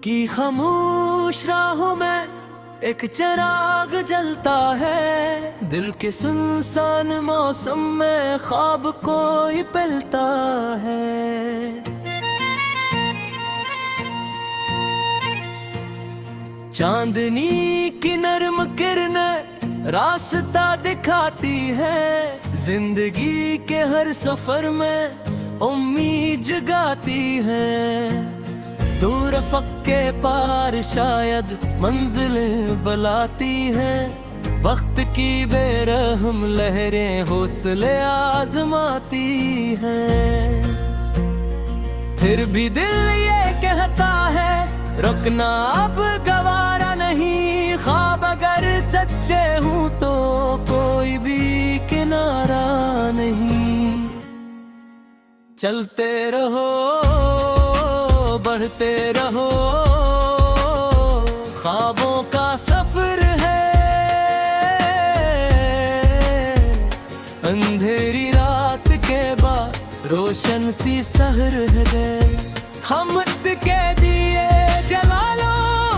की खामोश राहों में एक चिराग जलता है। दिल के सुनसान मौसम में ख्वाब कोई पिलता है। चांदनी की नरम किरणें रास्ता दिखाती है। जिंदगी के हर सफर में उम्मीद जगाती है। दूर अफ़क़ के पार शायद मंजिलें बुलाती हैं। वक्त की बेरहम लहरें हौसले आजमाती हैं। फिर भी दिल ये कहता है रुकना अब गवारा नहीं। ख्वाब अगर सच्चे हूँ तो कोई भी किनारा नहीं। चलते रहो बढ़ते रहो, ख्वाबों का सफर है। अंधेरी रात के बाद रोशन सी सहर है। हम के दिए जला लो,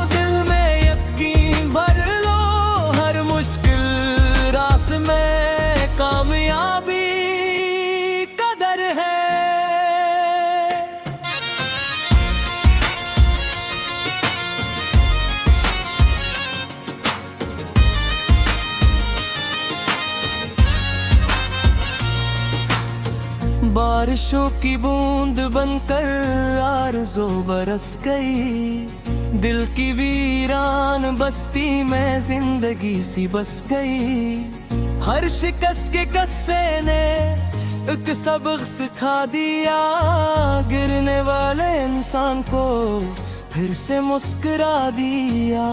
दिल में यकीन भर लो। हर मुश्किल रास में कामयाबी कदर है। बारिशों की बूंद बनकर आरज़ू बरस गई। दिल की वीरान बस्ती में जिंदगी सी बस गई। हर शिकस्त के कस्से ने एक सबक सिखा दिया। गिरने वाले इंसान को फिर से मुस्कुरा दिया।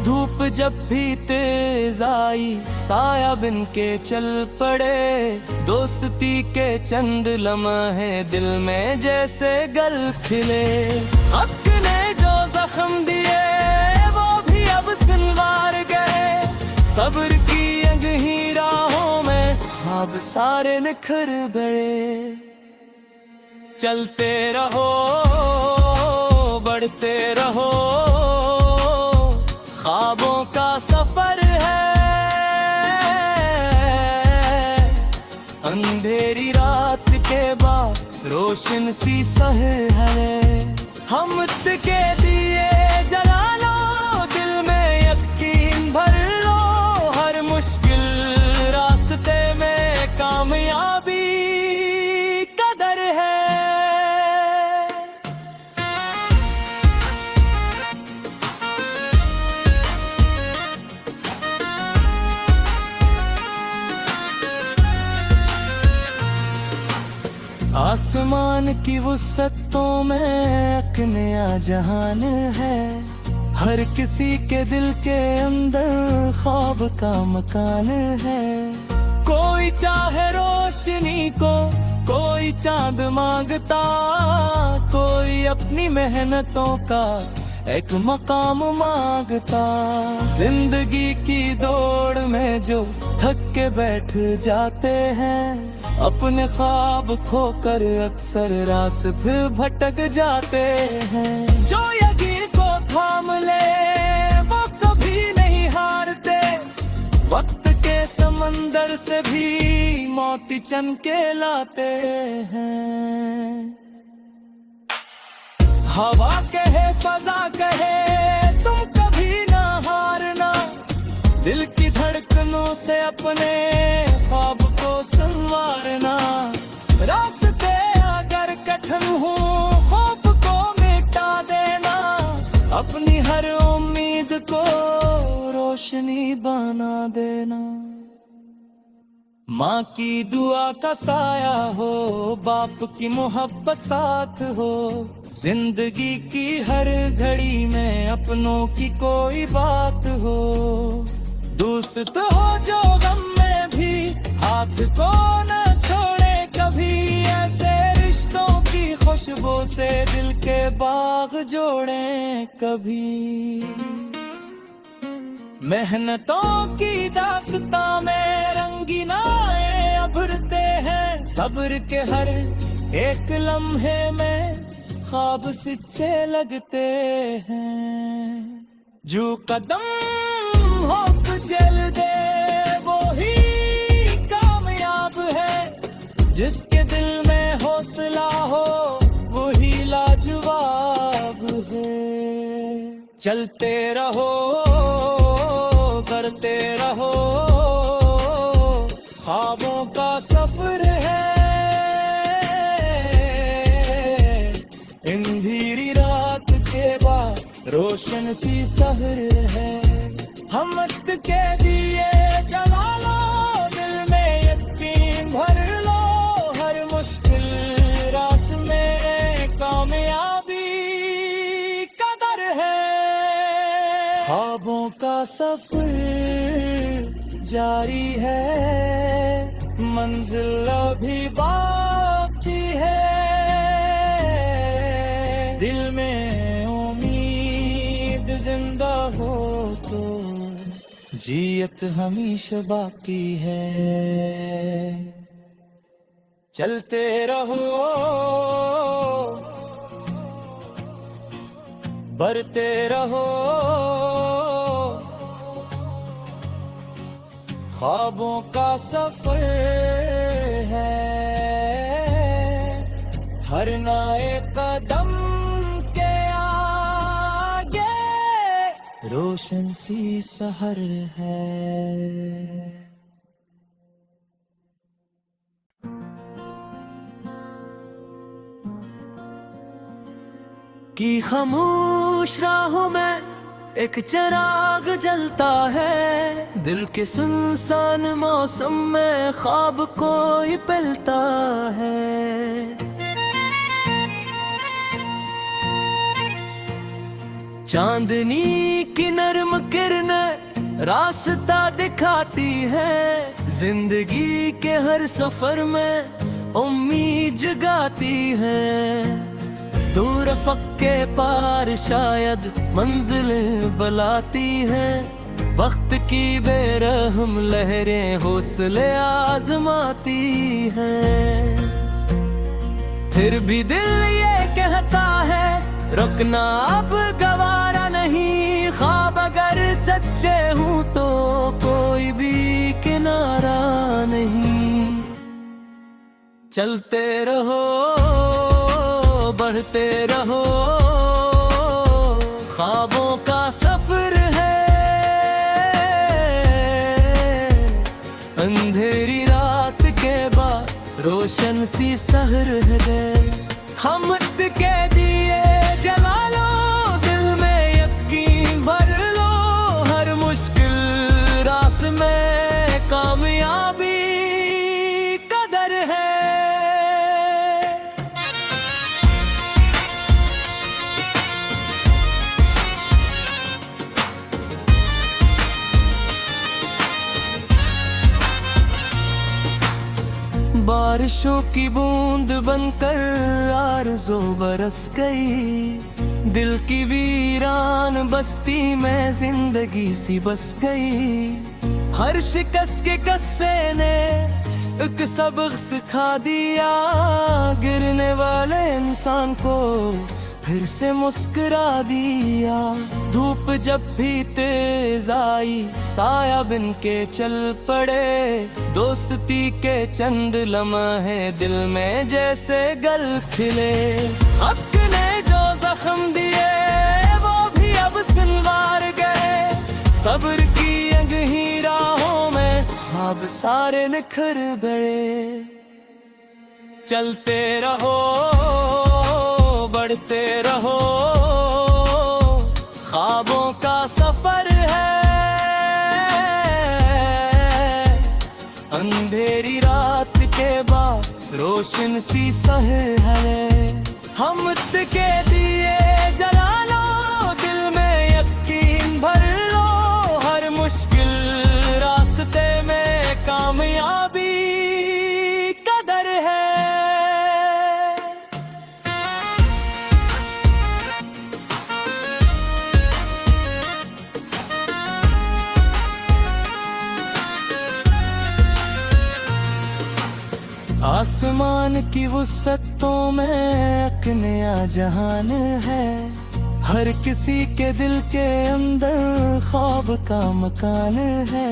धूप जब भी तेज आई साया बिन के चल पड़े। दोस्ती के चंद लम्हे दिल में जैसे गल खिले। हक ने जो जख्म दिए वो भी अब सिलवार गए। सब्र की अंगही राहों में ख्वाब सारे निखर गए। चलते रहो बढ़ते रहो, ख्वाबों का सफर है। अंधेरी रात के बाद रोशन सी सहर है। हम के दिए जला लो, दिल में यकीन भर लो। हर मुश्किल रास्ते में कामयाबी कदर है। आसमान की वुसअतों में एक नया जहान है। हर किसी के दिल के अंदर ख्वाब का मकान है। कोई चाहे रोशनी को, कोई चांद मांगता। कोई अपनी मेहनतों का एक मकाम मांगता। जिंदगी की दौड़ में जो थक के बैठ जाते हैं, अपने ख्वाब खोकर अक्सर रास फिर भटक जाते हैं। जो यकीन को थाम ले वो कभी नहीं हारते। वक्त के समंदर से भी मोती चन के लाते हैं। हवा कहे फजा कहे तुम कभी ना हारना। दिल की धड़कनों से अपने ख्वाब को संवारना। रास्ते अगर कठिन हो खौफ को मिटा देना। अपनी हर उम्मीद को रोशनी बना देना। माँ की दुआ का साया हो, बाप की मोहब्बत साथ हो। जिंदगी की हर घड़ी में अपनों की कोई बात हो। दोस्त हो जो गम में भी हाथ को न छोड़े कभी। ऐसे रिश्तों की खुशबू से दिल के बाग जोड़े कभी। मेहनतों की दास्तां में रंगीनाए उभरते हैं। सब्र के हर एक लम्हे में ख्वाब सच्चे लगते हैं। जो कदम होक जल दे वो ही कामयाब है। जिसके दिल में हौसला हो वही लाजवाब है। चलते रहो करते रहो, ख्वाबों का सफर है। अंधेरी रात के बाद रोशन सी सहर है। हम मस्त के दिए जला लो, दिल में यकीन भर लो। हर मुश्किल रास्ते में कामयाबी कदर है। ख्वाबों का सफर जारी है, मंजिल अभी बाकी है। दिल में उम्मीद जिंदा हो तो जियत हमेशा बाकी है। चलते रहो बढ़ते रहो, ख्वाबों का सफर है। हर नए कदम के आगे रोशन सी सहर है। की खामोश राहों में एक चिराग जलता है। दिल के सुनसान मौसम में ख्वाब कोई पिलता है। चांदनी की नरम किरणें रास्ता दिखाती है। जिंदगी के हर सफर में उम्मीद जगाती है। दूर अफ़क़ के पार शायद मंजिलें बुलाती हैं। वक्त की बेरहम लहरें हौसले आजमाती हैं। फिर भी दिल ये कहता है रुकना अब गवारा नहीं। ख्वाब अगर सच्चे हूँ तो कोई भी किनारा नहीं। चलते रहो बढ़ते रहो, ख्वाबों का सफर है। अंधेरी रात के बाद रोशन सी सहर है। हम के दिए जला लो, दिल में यकीन भर लो। हर मुश्किल रास्ते में कामयाबी कदर है। बारिशों की बूंद बनकर आरज़ू बरस गई। दिल की वीरान बस्ती में जिंदगी सी बस गई। हर शिकस्त के कस्से ने एक सबक सिखा दिया। गिरने वाले इंसान को फिर से मुस्कुरा दिया। धूप जब भी तेज आई साया बिन के चल पड़े। दोस्ती के चंद लम्हे दिल में जैसे गल खिले। हक ने जो जख्म दिए वो भी अब सिलवार गए। सब्र की अंगही राहों में ख्वाब सारे निखर गए। चलते रहो बढ़ते रहो, ख्वाबों का सफर है। अंधेरी रात के बाद रोशन सी सहर है। हम के दिए जला लो, दिल में यकीन भर लो। हर मुश्किल रास्ते में कामयाबी कदर है। आसमान की वुसअतों में एक नया जहान है। हर किसी के दिल के अंदर ख्वाब का मकान है।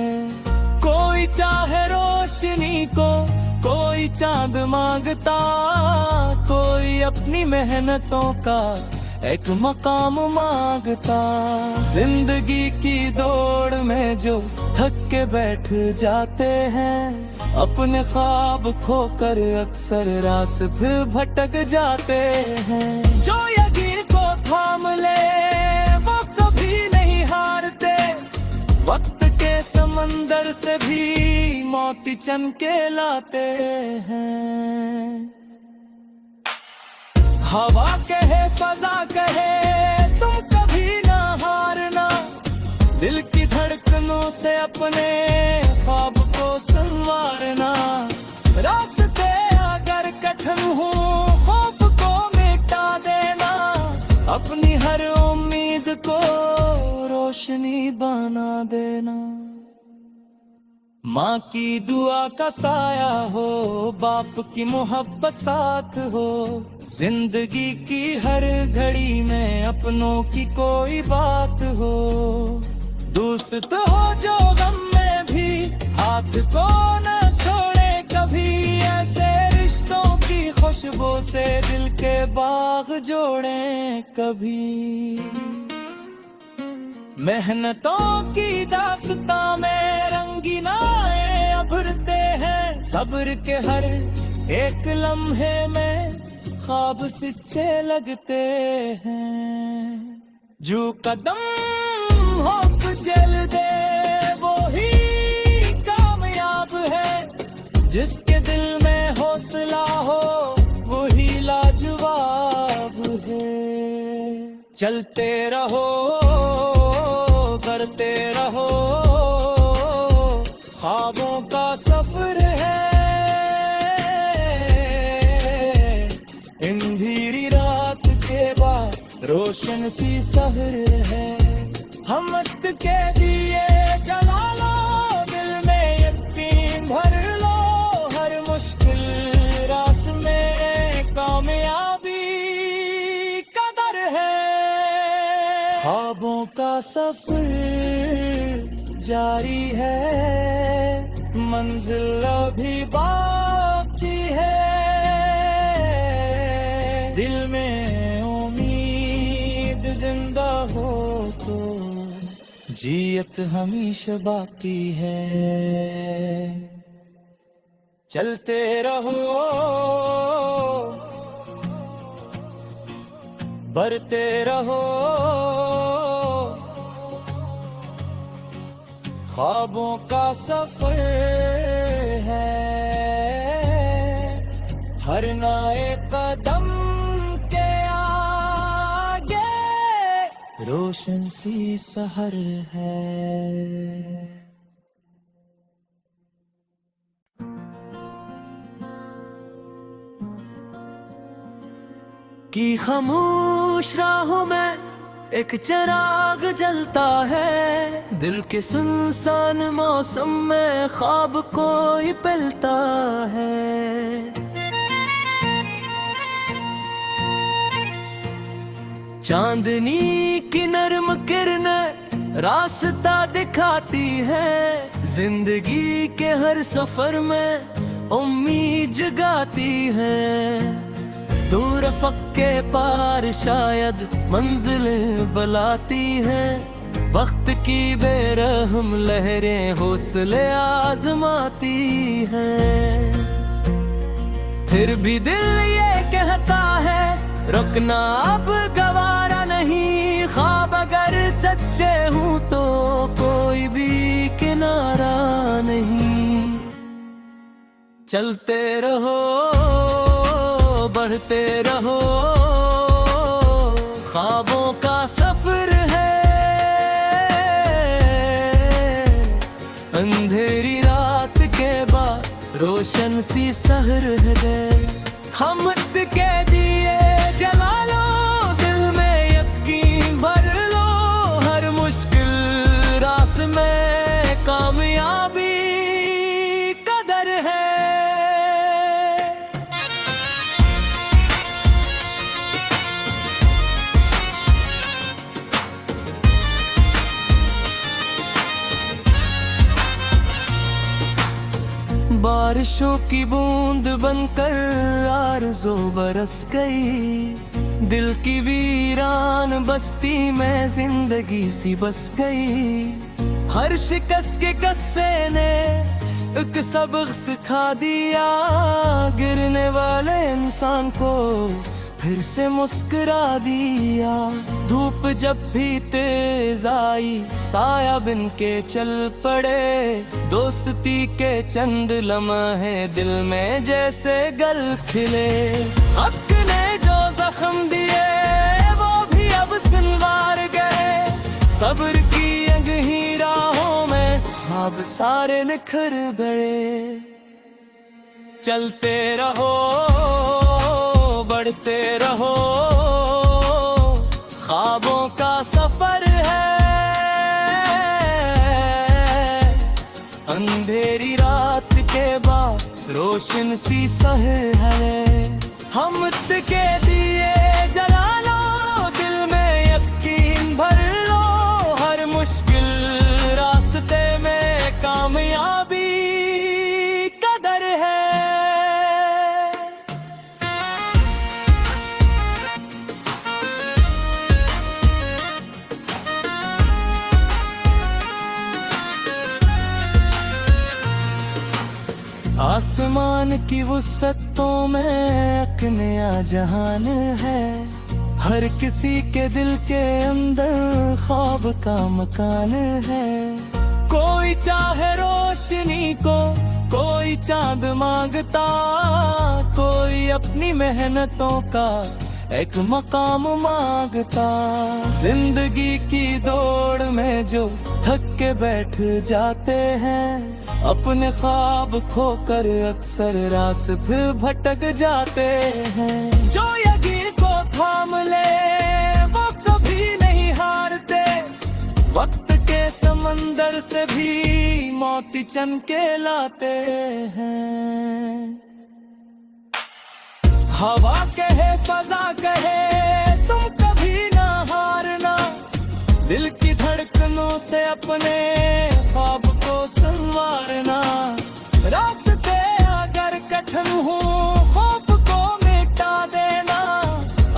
कोई चाहे रोशनी को, कोई चांद मांगता, कोई अपनी मेहनतों का एक मकाम मांगता। जिंदगी की दौड़ में जो थक के बैठ जाते हैं, अपने ख्वाब खोकर अक्सर रास फिर भटक जाते हैं। जो यकीन को थाम ले वो कभी नहीं हारते, वक्त के समंदर से भी मोती चन के लाते हैं। हवा कहे फजा कहे तुम कभी ना हारना, दिल की धड़कनों से अपने ख्वाब को संवारना। रास्ते अगर कठिन हो खौफ को मिटा देना, अपनी हर उम्मीद को रोशनी बना देना। माँ की दुआ का साया हो, बाप की मोहब्बत साथ हो, जिंदगी की हर घड़ी में अपनों की कोई बात हो। दोस्त हो जो गम में भी हाथ को न छोड़े कभी, ऐसे रिश्तों की खुशबू से दिल के बाग जोड़े कभी। मेहनतों की दास्तां में रंगीनाए उभरते हैं, सब्र के हर एक लम्हे में ख्वाब सच्चे लगते हैं। जो कदम होप जल दे वो ही कामयाब है, जिसके दिल में हौसला हो वही लाजवाब है। चलते रहो करते रहो, ख्वाबों का सफर है। अंधेरी रात के बाद रोशन सी सहर है। हम मस्त के दिए जला लो, दिल में यकीन भर लो, हर मुश्किल रास में कामयाबी कदर है। ख्वाबों का सफर जारी है, मंजिल अभी बाकी है। दिल में उम्मीद जिंदा हो तो जियत हमेशा बाकी है। चलते रहो बढ़ते रहो, ख्वाबों का सफर है। हर नए कदम के आगे रोशन सी सहर है। कि खामोश राहों में एक चिराग जलता है, दिल के सुनसान मौसम में ख्वाब कोई पलता है। चांदनी की नरम किरणें रास्ता दिखाती है, जिंदगी के हर सफर में उम्मीद जगाती है। दूर अफ़क़ के पार शायद मंजिलें बुलाती हैं, वक्त की बेरहम लहरें हौसले आजमाती हैं। फिर भी दिल ये कहता है रुकना अब गवारा नहीं, ख्वाब अगर सच्चे हूँ तो कोई भी किनारा नहीं। चलते रहो बढ़ते रहो, ख्वाबों का सफर है। अंधेरी रात के बाद रोशन सी सहर है। हम मत के दिए जला लो, दिल में यकीन भर लो, हर मुश्किल रास में कामयाबी कदर है। बारिशों की बूंद बनकर आरज़ू बरस गई, दिल की वीरान बस्ती में जिंदगी सी बस गई। हर शिकस्त के कस्से ने एक सबक सिखा दिया, गिरने वाले इंसान को फिर से मुस्कुरा दिया। धूप जब भी तेज आई साया बिन के चल पड़े, दोस्ती के चंद लम्हे दिल में जैसे गल खिले। हक ने जो जख्म दिए वो भी अब सिलवार गए, सब्र की यंगही राहों में ख्वाब सारे निखर गए। चलते रहो बढ़ते रहो, ख्वाबों का सफर है, अंधेरी रात के बाद रोशन सी सहर है। हम के दिए जला लो, दिल में यकीन भर लो, हर मुश्किल रास्ते में कामयाबी कदर है। आसमान की वुसअतों में एक नया जहान है, हर किसी के दिल के अंदर ख्वाब का मकान है। कोई चाहे रोशनी को, कोई चांद मांगता, कोई अपनी मेहनतों का एक मकाम मांगता। जिंदगी की दौड़ में जो थक के बैठ जाते हैं, अपने ख्वाब खोकर अक्सर रास्ते फिर भटक जाते हैं। जो यकीन को थाम ले वो कभी नहीं हारते, वक्त के समंदर से भी मोती चन के लाते हैं। हवा कहे फजा कहे तुम कभी ना हारना, दिल की धड़कनों से अपने ख्वाब को संवारना। रास्ते अगर कठिन हो खौफ को मिटा देना,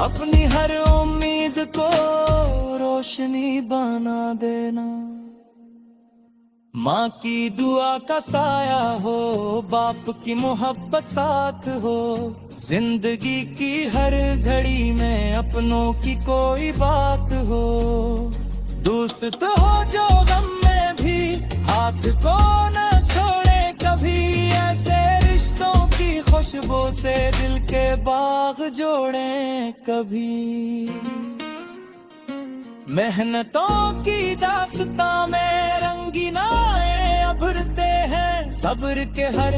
अपनी हर उम्मीद को रोशनी बना देना। माँ की दुआ का साया हो, बाप की मोहब्बत साथ हो, जिंदगी की हर घड़ी में अपनों की कोई बात हो। दोस्त हो जो गम में भी हाथ को न छोड़े कभी, ऐसे रिश्तों की खुशबू से दिल के बाग जोड़ें कभी। मेहनतों की दास्तां में रंगीनाएं उभरते हैं, सब्र के हर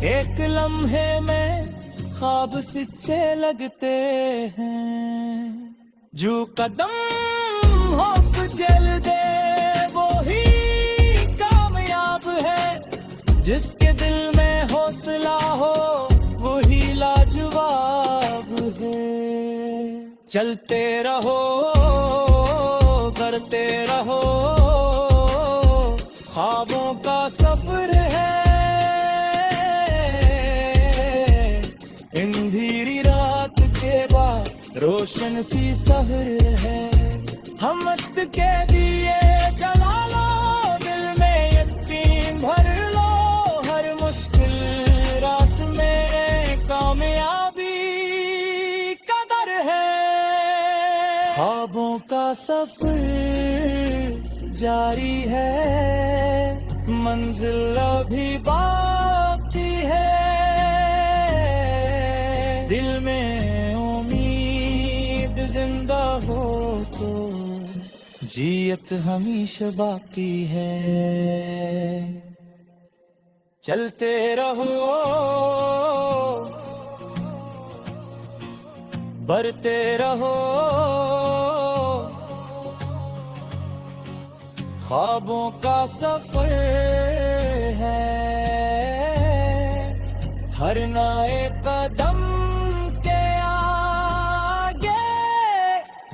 एक लम्हे में ख्वाब सच्चे लगते हैं। जो कदम होप जल दे वो ही कामयाब है, जिसके दिल में हौसला हो वही लाजवाब है। चलते रहो करते रहो, ख्वाबों का सफर है, अंधेरी रात के बाद रोशन सी सहर है। हम के दिए जला लो, दिल में यकीन भर लो, हर मुश्किल रास्ते में कामयाबी कदर है। ख्वाबों का सफर जारी है, मंजिल अभी बाकी है। दिल में उम्मीद जिंदा हो तो जियत हमेशा बाकी है। चलते रहो बढ़ते रहो, ख्वाबों का सफर है, हर नए कदम के आगे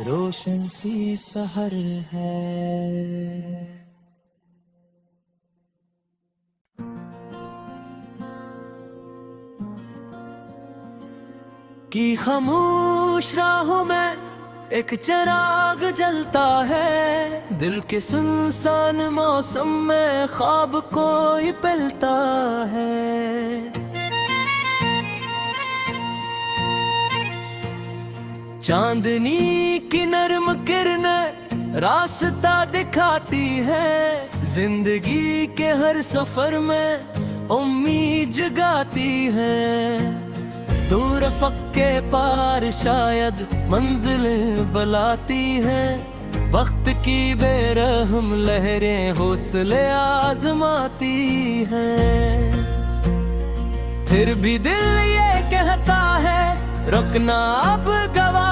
रोशन सी सहर है। की खामोश राहों में एक चिराग जलता है, दिल के सुनसान मौसम में ख्वाब कोई पिलता है। चांदनी की नरम किरणें रास्ता दिखाती है, जिंदगी के हर सफर में उम्मीद जगाती है। दूर अफ़क़ के पार शायद मंजिलें बुलाती हैं, वक्त की बेरहम लहरें हौसले आजमाती हैं। फिर भी दिल ये कहता है रुकना अब गवा